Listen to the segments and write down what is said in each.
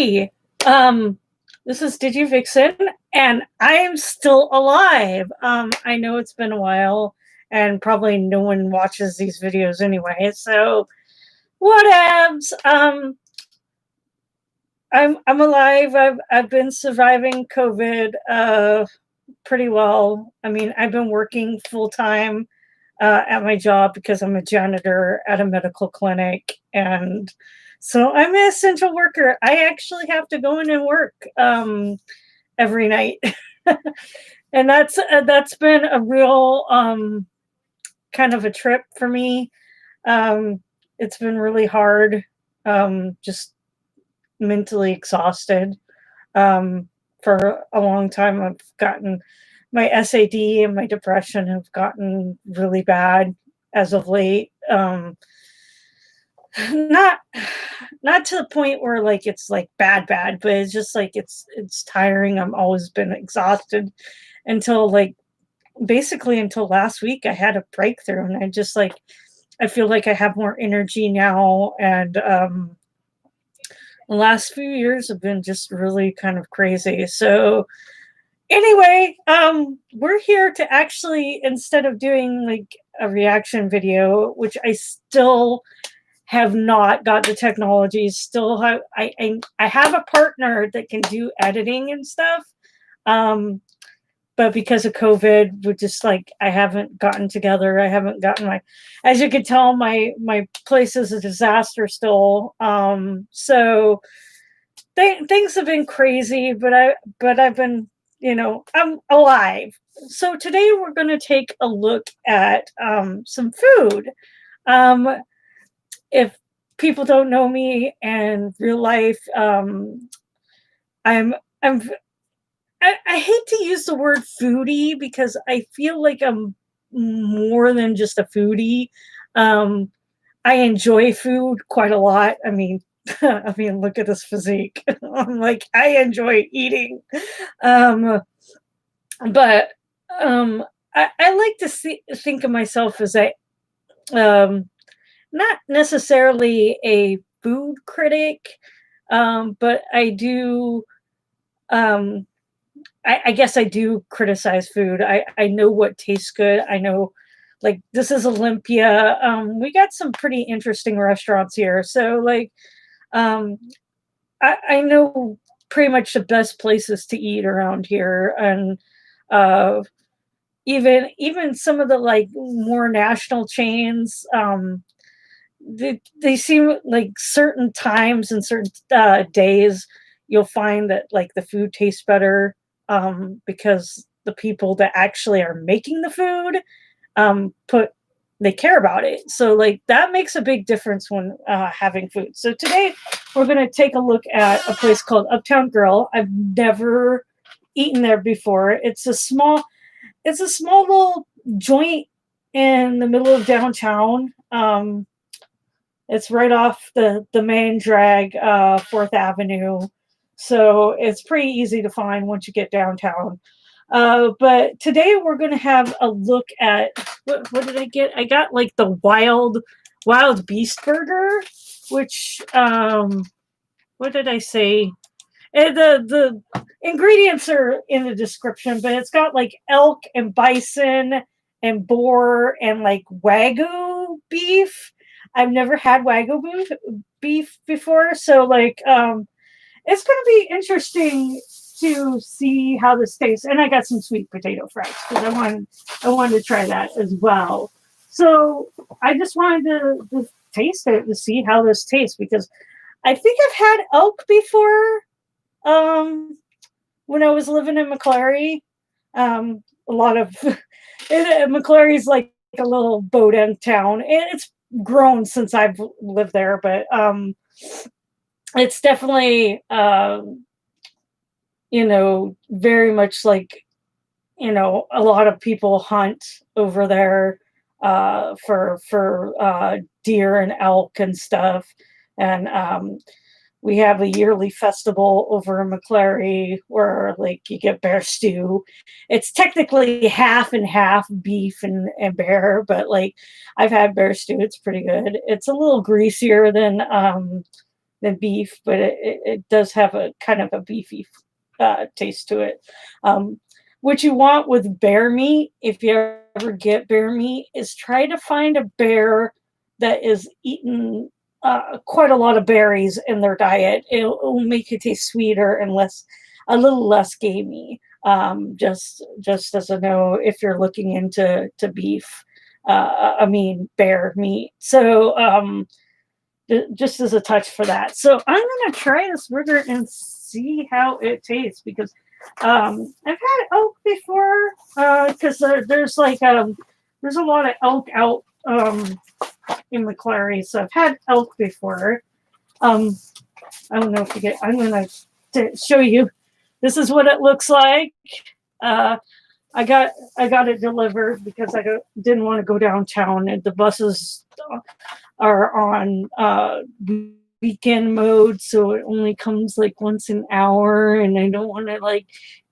Hey, um, this is DigiVixen, and I am still alive. I know it's been a while, and probably no one watches these videos anyway. So, whatevs. I'm alive. I've been surviving COVID pretty well. I mean, I've been working full time at my job because I'm a janitor at a medical clinic, and so I'm an essential worker. I actually have to go in and work every night, and that's been a real kind of a trip for me. It's been really hard, just mentally exhausted. For a long time, I've gotten my SAD and my depression have gotten really bad as of late. Not not to the point where like it's like bad, but it's just like it's tiring. I'm always been exhausted until like basically until last week I had a breakthrough, and I feel like I have more energy now. And the last few years have been just really kind of crazy. So anyway, we're here to actually, instead of doing like a reaction video, which I still have not got the technology, still have I have a partner that can do editing and stuff. But because of COVID, we're just like I haven't gotten together. I haven't gotten my, as you can tell, my place is a disaster still. So things have been crazy, but I've been, I'm alive. So today we're going to take a look at some food. If people don't know me in real life, I'm I'm I hate to use the word foodie because I feel like I'm more than just a foodie. Um, I enjoy food quite a lot. I mean, I mean, look at this physique. I'm like, I enjoy eating. Um, but I like to think of myself as um, not necessarily a food critic, but I do. Um, I guess I do criticize food. I know what tastes good. I know, like, this is Olympia. We got some pretty interesting restaurants here. So, like, um, I know pretty much the best places to eat around here. And uh, even some of the, like, more national chains, they seem like certain times and certain days you'll find that like the food tastes better, because the people that actually are making the food put they care about it. So like that makes a big difference when having food. So today we're going to take a look at a place called Uptown Grill. I've never eaten there before. It's a small little joint in the middle of downtown. It's right off the main drag, 4th Avenue. So it's pretty easy to find once you get downtown. But today we're going to have a look at what did I get? I got like the wild beast burger, which what did I say? The ingredients are in the description, but it's got like elk and bison and boar and like Wagyu beef. I've never had Wagyu beef before, so like it's going to be interesting to see how this tastes. And I got some sweet potato fries because I wanted to try that as well. So I just wanted to taste it to see how this tastes, because I think I've had elk before, when I was living in McClary. A lot of McClary's like a little boat end town. It's grown since I've lived there, but it's definitely very much like, a lot of people hunt over there for deer and elk and stuff. And we have a yearly festival over in McClary where like you get bear stew. It's technically half and half beef and bear, but like I've had bear stew. It's pretty good. It's a little greasier than than beef, but it does have a kind of a beefy taste to it. Um, what you want with bear meat, if you ever get bear meat, is try to find a bear that is eating quite a lot of berries in their diet. It'll make it taste sweeter and a little less gamey. Just as a note, if you're looking into to beef, I mean bear meat. So just as a touch for that. So I'm gonna try this burger and see how it tastes because I've had elk before because there's a lot of elk out in McClary, so I've had elk before. Um, I don't know if you get. I'm gonna show you. This is what it looks like. Uh, I got it delivered because didn't want to go downtown, and the buses are on weekend mode, so it only comes like once an hour, and I don't want to like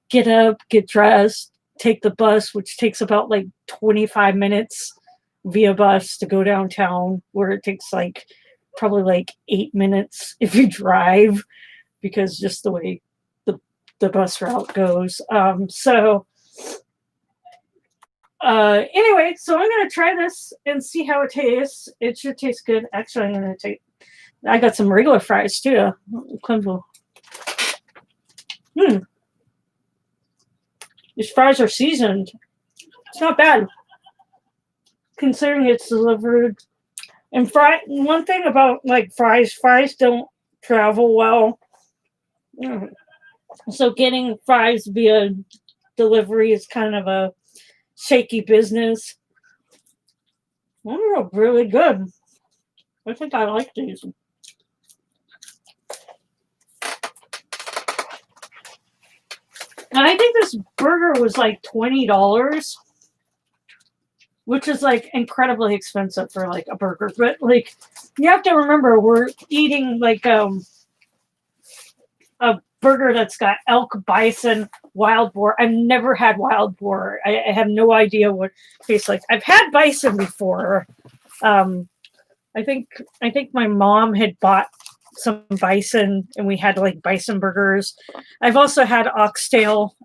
get up, get dressed, take the bus, which takes about like 25 minutes via bus to go downtown, where it takes like probably like 8 minutes if you drive because just the way the bus route goes. Anyway, so I'm gonna try this and see how it tastes. It should taste good. Actually, I'm gonna take. I got some regular fries too. These fries are seasoned. It's not bad, considering it's delivered. And one thing about like fries don't travel well. So getting fries via delivery is kind of a shaky business. They're really good. I think I like these. And I think this burger was like $20, which is like incredibly expensive for like a burger. But like you have to remember we're eating like a burger that's got elk, bison, wild boar. I've never had wild boar. I have no idea what it tastes like. I've had bison before. I think my mom had bought some bison and we had like bison burgers. I've also had oxtail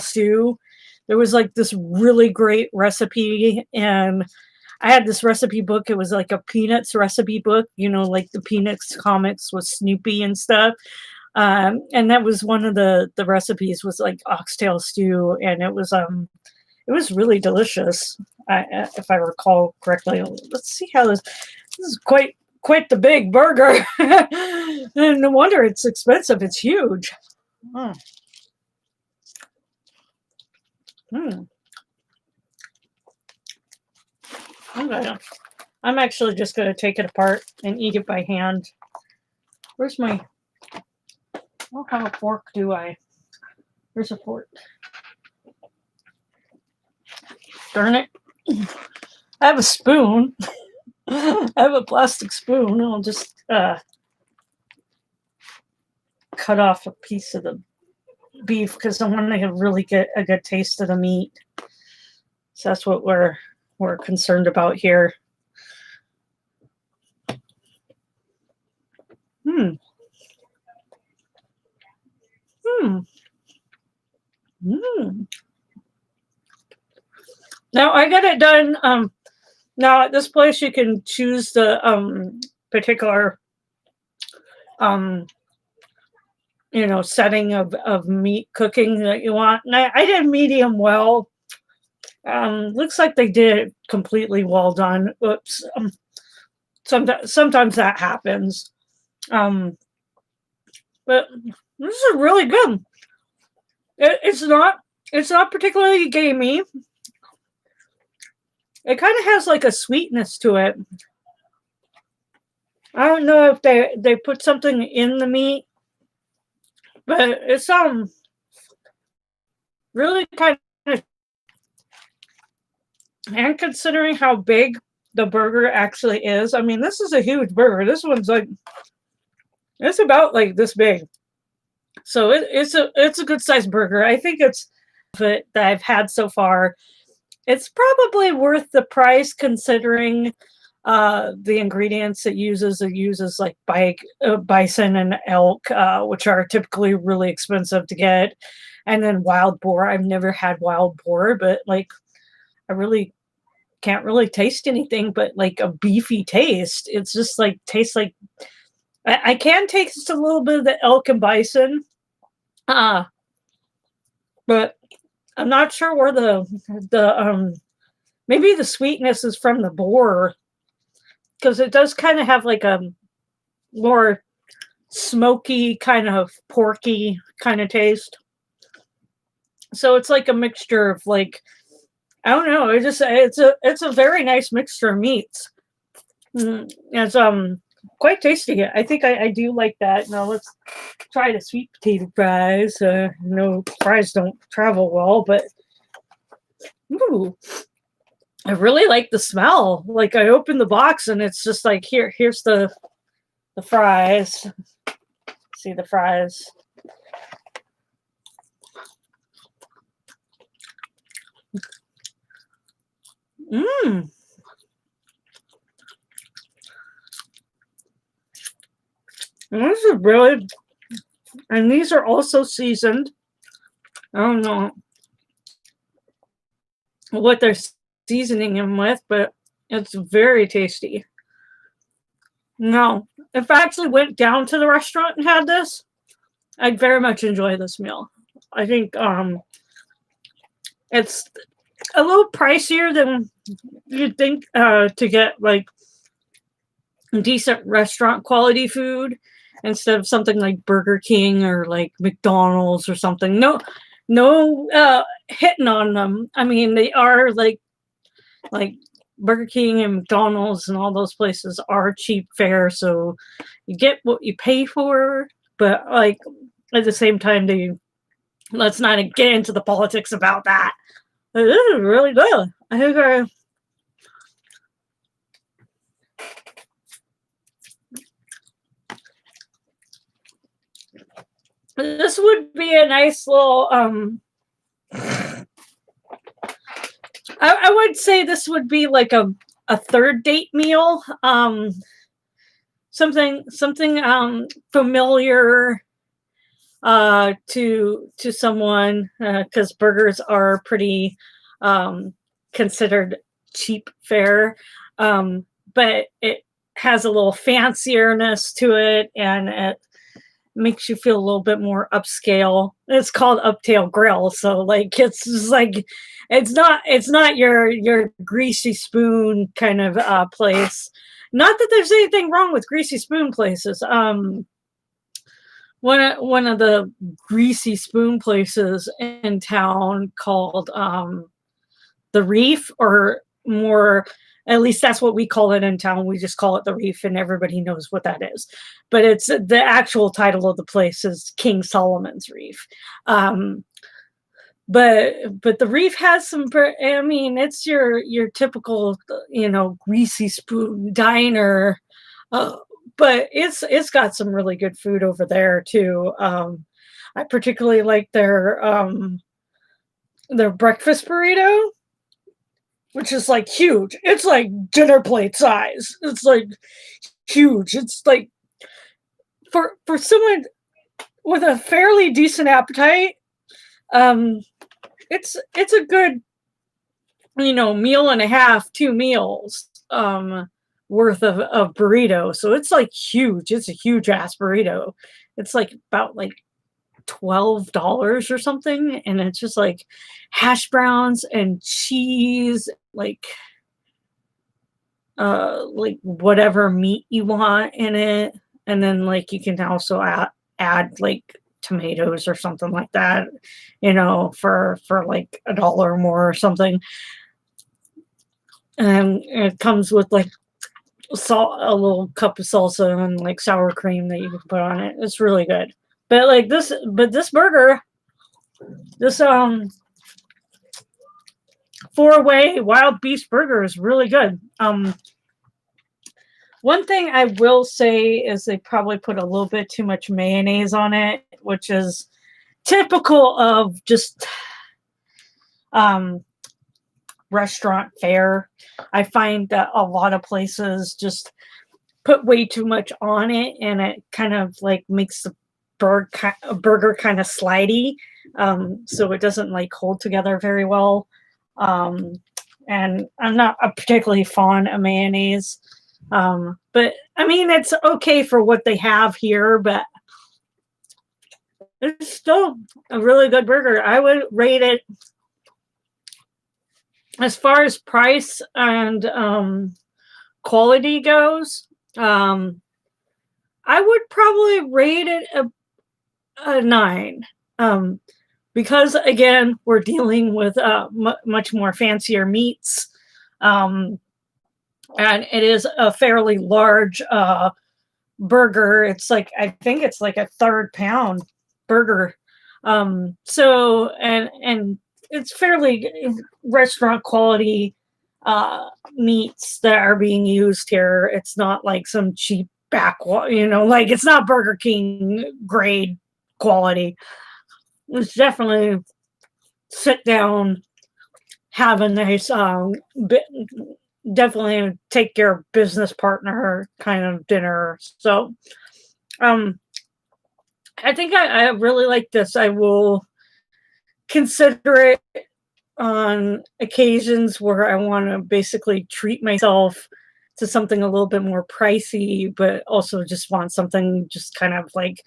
stew. There was like this really great recipe and I had this recipe book. It was like a Peanuts recipe book, like the Peanuts comics with Snoopy and stuff. And that was one of the recipes was like oxtail stew, and it was really delicious. If I recall correctly. Let's see how this is quite the big burger, and no wonder it's expensive. It's huge. Mm. Mm. Okay. I'm actually just going to take it apart and eat it by hand. Where's my... I don't have a fork, do I? Where's a fork? Darn it. I have a spoon. I have a plastic spoon. I'll just cut off a piece of the beef because I want to really get a good taste of the meat. So that's what we're concerned about here. Now I got it done. Now at this place you can choose the particular setting of meat cooking that you want. And I did medium well. Looks like they did it completely well done. Oops. Sometimes that happens. But this is really good. It's not particularly gamey. It kind of has like a sweetness to it. I don't know if they put something in the meat, but it's really kind of, and considering how big the burger actually is, I mean, this is a huge burger. This one's like, it's about like this big. So it's a good sized burger. I think it's that I've had so far. It's probably worth the price considering the ingredients it uses like bison and elk, which are typically really expensive to get, and then wild boar. I've never had wild boar, but like I really can't really taste anything but like a beefy taste. It's just like tastes like I can taste a little bit of the elk and bison, uh, but I'm not sure where the maybe the sweetness is from the boar because it does kind of have like a more smoky kind of porky kind of taste. So it's like a mixture of like I don't know. It's a very nice mixture of meats. It's quite tasty. I think I do like that. Now let's try the sweet potato fries. No fries don't travel well, but ooh, I really like the smell. Like I opened the box and it's just like here's the fries. See the fries. Mmm. This is really, and these are also seasoned. I don't know what they're seasoning them with, but it's very tasty. No, if I actually went down to the restaurant and had this, I'd very much enjoy this meal. I think it's a little pricier than you'd think to get like decent restaurant quality food instead of something like Burger King or like McDonald's or something. No hitting on them. I mean, they are like Burger King and McDonald's and all those places are cheap fare, so you get what you pay for. But like at the same time, let's not get into the politics about that. This is really good. I think this would be a nice little I would say this would be like a third date meal. Something familiar to someone because burgers are pretty considered cheap fare, but it has a little fancierness to it, and it makes you feel a little bit more upscale. It's called Uptown Grill, so like it's just like it's not your greasy spoon kind of place. Not that there's anything wrong with greasy spoon places. One of the greasy spoon places in town called the Reef, or more, at least that's what we call it in town. We just call it the Reef, and everybody knows what that is. But it's the actual title of the place is King Solomon's Reef. But the Reef has some. I mean, it's your typical greasy spoon diner. But it's got some really good food over there too. I particularly like their breakfast burrito, which is like huge. It's like dinner plate size. It's like huge. It's like for someone with a fairly decent appetite, it's a good meal and a half, 2 meals worth of burrito. So it's like huge. It's a huge ass burrito. It's like about like $12 or something, and it's just like hash browns and cheese, like whatever meat you want in it, and then like you can also add like tomatoes or something like that, for like $1 more or something. And it comes with like salt, a little cup of salsa, and like sour cream that you can put on it. It's really good. But like this burger, this 4-way wild beast burger is really good. One thing I will say is they probably put a little bit too much mayonnaise on it, which is typical of just restaurant fare. I find that a lot of places just put way too much on it, and it kind of like makes the burger kind of slidey, so it doesn't like hold together very well. Um, and I'm not a particularly fond of mayonnaise, but I mean it's okay for what they have here, but it's still a really good burger. I would rate it as far as price and quality goes. I would probably rate it a 9. Because again, we're dealing with much more fancier meats. And it is a fairly large burger. It's like, I think it's like a third pound burger. So, and it's fairly restaurant quality meats that are being used here. It's not like some cheap like it's not Burger King grade quality. It's definitely sit down, have a nice, definitely take your business partner kind of dinner. So, I think I really like this. I will consider it on occasions where I want to basically treat myself to something a little bit more pricey, but also just want something just kind of like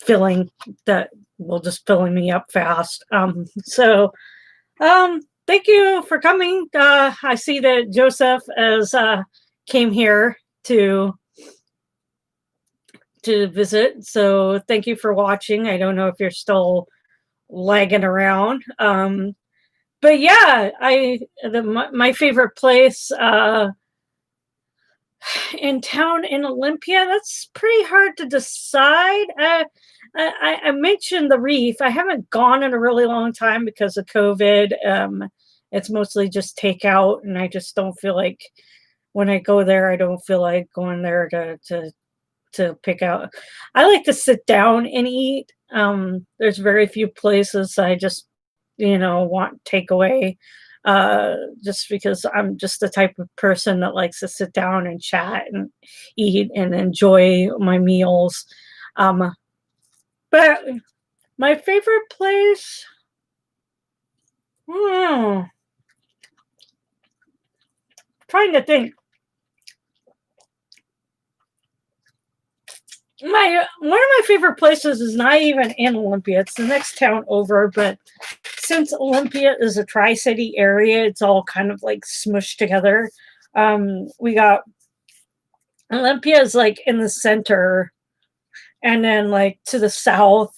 filling that will just filling me up fast. Thank you for coming. I see that Joseph has came here to visit, so thank you for watching. I don't know if you're still lagging around. But yeah, my favorite place in town in Olympia. That's pretty hard to decide. I mentioned the Reef. I haven't gone in a really long time because of COVID. It's mostly just takeout, and I just don't feel like when I go there, I don't feel like going there to pick out. I like to sit down and eat. There's very few places I just want takeaway. Just because I'm just the type of person that likes to sit down and chat and eat and enjoy my meals. But my favorite place, trying to think. One of my favorite places is not even in Olympia. It's the next town over, but since Olympia is a tri-city area, it's all kind of like smushed together. We got Olympia is like in the center, and then like to the south,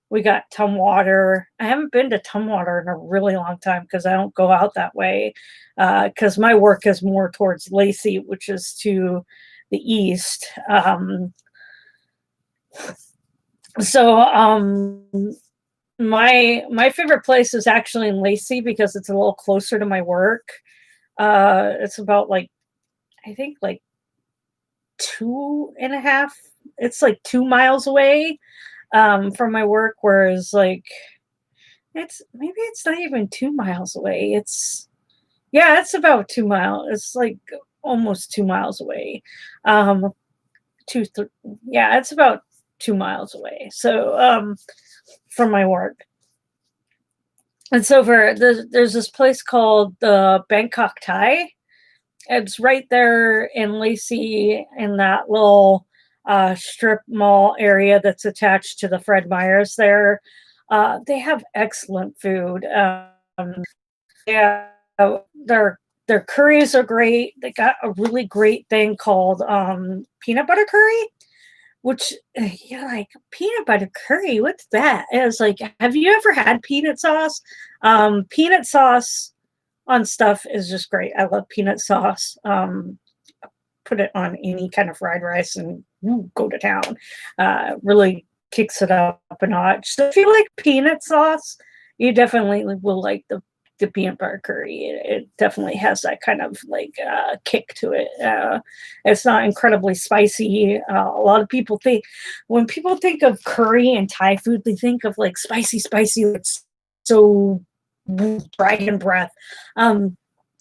we got Tumwater. I haven't been to Tumwater in a really long time because I don't go out that way. Because my work is more towards Lacey, which is to the east. My favorite place is actually in Lacey because it's a little closer to my work. It's about like, I think like 2.5. It's like 2 miles away from my work, whereas like it's not even 2 miles away. It's about 2 miles. It's like almost 2 miles away. It's about 2 miles away. So from my work. And so there's this place called the Bangkok Thai. It's right there in Lacey in that little strip mall area that's attached to the Fred Meyers there. They have excellent food. Yeah, their curries are great. They got a really great thing called peanut butter curry, which you're like, peanut butter curry, what's that? And it's like, have you ever had peanut sauce? Peanut sauce on stuff is just great. I love peanut sauce. Put it on any kind of fried rice and go to town. Really kicks it up a notch. So if you like peanut sauce, you definitely will like the peanut butter curry. It definitely has that kind of like kick to it. It's not incredibly spicy. A lot of people think when people think of curry and Thai food, they think of like spicy, it's so dragon breath.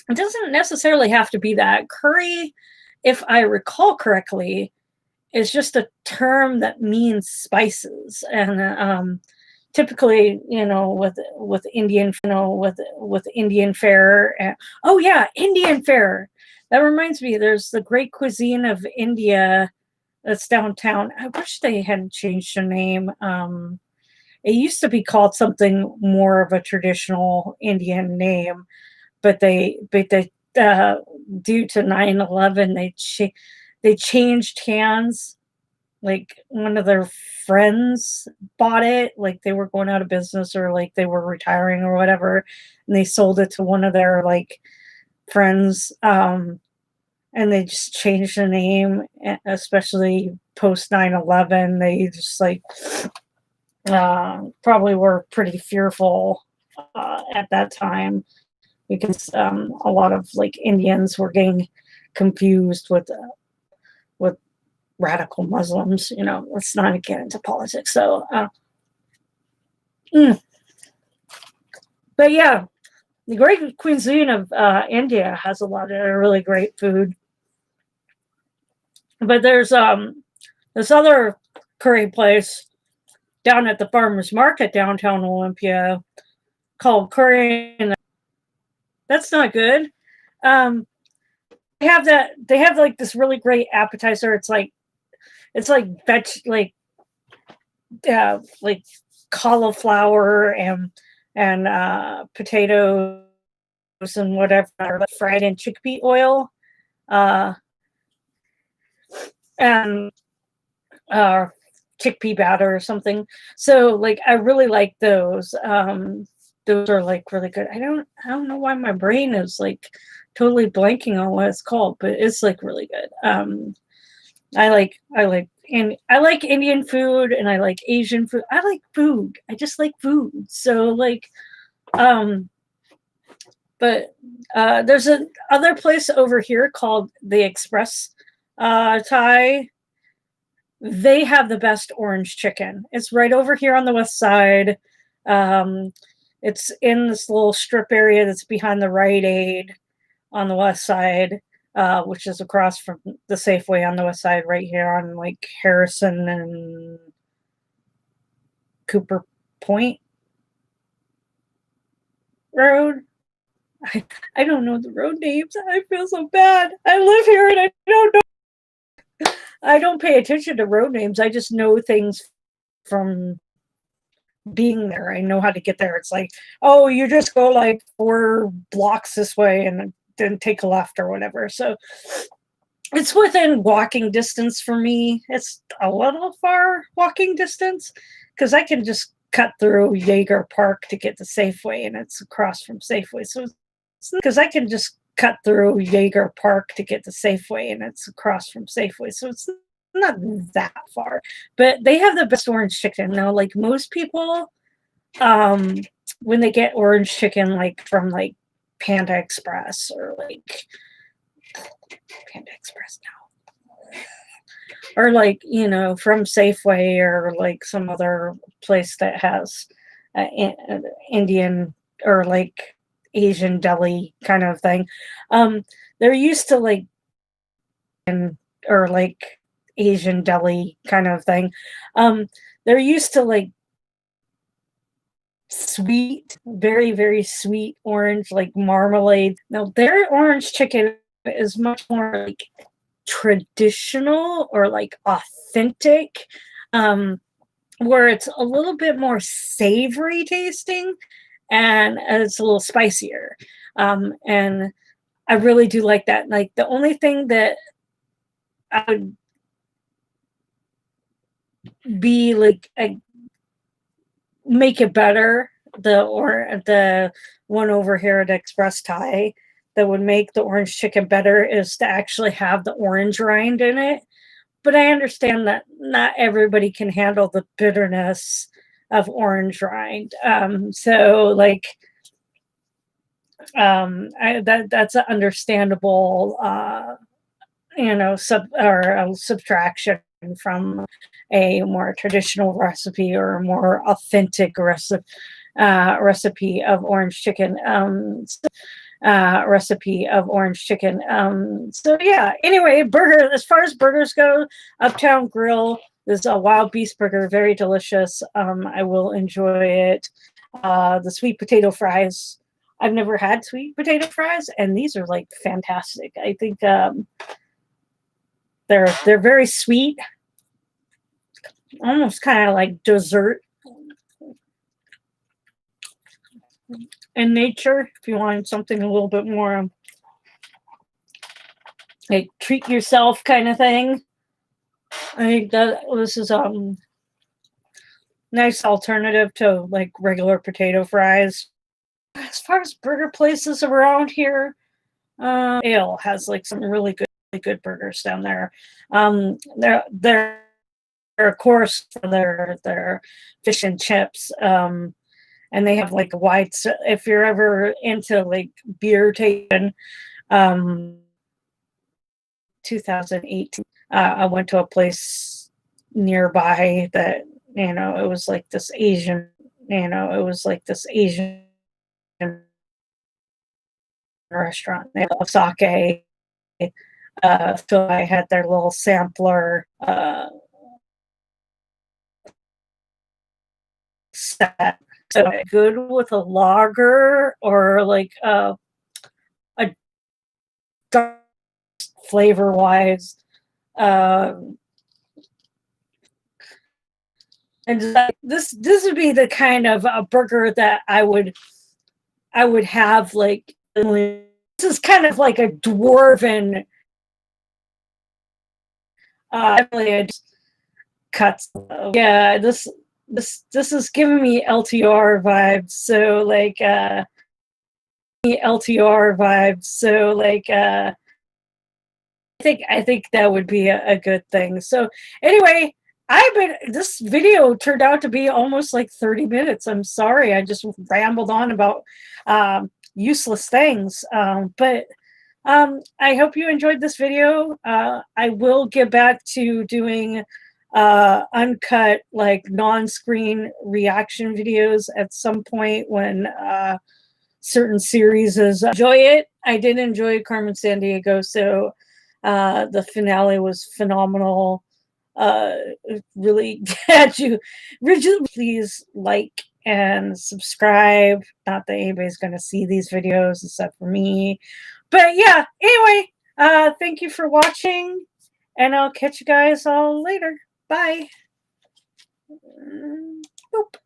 It doesn't necessarily have to be that. Curry, if I recall correctly, is just a term that means spices, and typically, with Indian fare. And, oh yeah, Indian fare. That reminds me. There's the Great Cuisine of India that's downtown. I wish they hadn't changed the name. It used to be called something more of a traditional Indian name, but they due to 9/11, they changed hands. Like one of their friends bought it, like they were going out of business or like they were retiring or whatever, and they sold it to one of their like friends. And they just changed the name, especially post 9/11. They just like probably were pretty fearful at that time because a lot of like Indians were getting confused with radical Muslims. Let's not get into politics. So, mm. But yeah, the great cuisine of India has a lot of really great food. But there's this other curry place down at the farmers market downtown Olympia called Curry, and that's not good. They have like this really great appetizer. It's like like cauliflower and potatoes and whatever fried in chickpea oil, and chickpea batter or something. So like I really like those. Those are like really good. I don't know why my brain is like totally blanking on what it's called, but it's like really good. I like Indian food and I like Asian food. I like food. I just like food. So like but there's a other place over here called the Express Thai. They have the best orange chicken. It's right over here on the west side. It's in this little strip area that's behind the Rite Aid on the west side, which is across from the Safeway on the west side, right here on like Harrison and Cooper Point Road. I don't know the road names. I feel so bad. I live here and I don't know. I don't pay attention to road names. I just know things from being there. I know how to get there. It's like, oh, you just go like 4 blocks this way and then take a left or whatever. So it's within walking distance for me. It's a little far walking distance because I can just cut through Jaeger Park to get to Safeway, and it's across from Safeway. So because I can just cut through Jaeger Park to get to Safeway, and it's across from Safeway. So it's not that far. But they have the best orange chicken. Now, like most people, when they get orange chicken like from like Panda Express or like Panda Express now, or like from Safeway or like some other place that has Indian or like Asian deli kind of thing. They're used to like or like Asian deli kind of thing. They're used to like sweet, very, very sweet orange, like marmalade. Now their orange chicken is much more like traditional or like authentic, where it's a little bit more savory tasting and it's a little spicier. And I really do like that. Like the only thing that I would be like make it better, the one over here at Express Thai that would make the orange chicken better is to actually have the orange rind in it. But I understand that not everybody can handle the bitterness of orange rind. So like that's an understandable subtraction from a more traditional recipe or a more authentic recipe of orange chicken. recipe of orange chicken. So yeah, anyway, burger, as far as burgers go, Uptown Grill is a wild beast burger, very delicious. I will enjoy it. The sweet potato fries, I've never had sweet potato fries, and these are like fantastic. I think they're very sweet, almost kind of like dessert in nature. If you want something a little bit more like treat yourself kind of thing, I think that this is nice alternative to like regular potato fries. As far as burger places around here, Ale has like some really good burgers down there. They're of course for their fish and chips. And they have like a wide. If you're ever into like beer tasting, 2018, I went to a place nearby that it was like this Asian. It was like this Asian restaurant. They love sake. So I had their little sampler set. So good with a lager or like a dark flavor wise. And this would be the kind of a burger that I would have like. This is kind of like a dwarven cuts. Yeah, this is giving me LTR vibes. So like LTR vibes. So like I think that would be a good thing. So anyway, this video turned out to be almost like 30 minutes. I'm sorry, I just rambled on about useless things. But I hope you enjoyed this video. I will get back to doing uncut, like non-screen reaction videos at some point when certain series is. Enjoy it. I did enjoy Carmen Sandiego, so the finale was phenomenal. Really glad you. Please like and subscribe. Not that anybody's going to see these videos except for me. But yeah, anyway, thank you for watching, and I'll catch you guys all later. Bye. Boop.